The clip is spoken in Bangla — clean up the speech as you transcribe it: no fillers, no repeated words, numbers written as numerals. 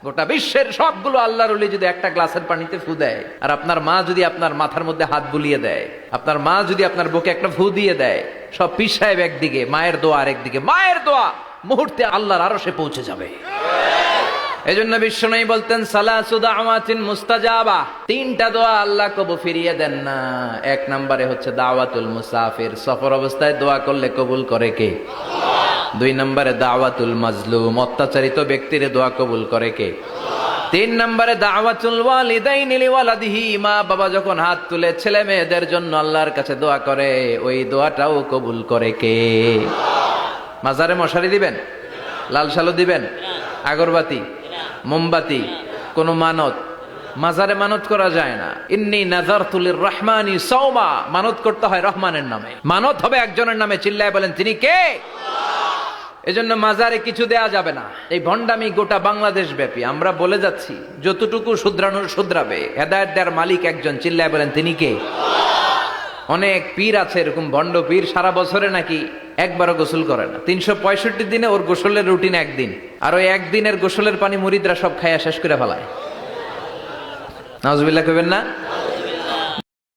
গোটা বিশ্বের সবগুলো আল্লাহর ওলি যদি একটা গ্লাসের পানিতে ফু দেয়, আর আপনার মা যদি আপনার মাথার মধ্যে হাত বুলিয়ে দেয়, আপনার মা যদি আপনার বুকে একটা ফু দিয়ে দেয়, সব পীর সাহেব একদিকে, মায়ের দোয়া আরেকদিকে, মায়ের দোয়া মুহূর্তে আল্লাহর আরশে পৌঁছে যাবে। এজন্য বিশ্বনবী বলতেন সালাসু দাওয়াতিন মুস্তাজাবা, তিনটা দোয়া আল্লাহ কবুল ফিরিয়ে দেন না। এক নম্বরে হচ্ছে দাওয়াতুল মুসাফির, সফর অবস্থায় দোয়া করলে কবুল করে কে? দুই নম্বরে দাওয়াতুল মাজলুম, অত্যাচারিত ব্যক্তির দোয়া কবুল করে কে? তিন নম্বরে দাওয়াতুল ওয়ালিদাইনি লিওয়ালাদিহি, মা বাবা যখন হাত তুলে ছেলে মেয়েদের জন্য আল্লাহর কাছে দোয়া করে, ওই দোয়াটাও কবুল করে কে? মাজারে মশারি দিবেন, লাল শালু দিবেন, আগরবাতি, মোমবাতি, কোন মানত? মাজারে মানত করা যায় না। ইন্নী নাযারতু লিররহমানি সাওমা, মানত করতে হয় রহমানের নামে, মানত হবে একজনের নামে। চিল্লায় বলেন তিনি কে? এজন্য মাজারে কিছু দেয়া যাবে না। এই ভণ্ডামি গোটা বাংলাদেশ ব্যাপী, আমরা বলে যাচ্ছি যতটুকু শুধরানোর শুধরাবে। হেদায়েত দেওয়ার মালিক একজন, চিল্লায় বলেন তিনি কে? অনেক পীর আছে এরকম ভণ্ড পীর, সারা বছরে নাকি একবারও গোসল করে না, 365 দিনে ওর গোসলের রুটিন একদিন, আর ওই একদিনের গোসলের পানি মুরিদরা সব খাইয়া শেষ করে ফেলায়। নাউজুবিল্লাহ কইবেন না?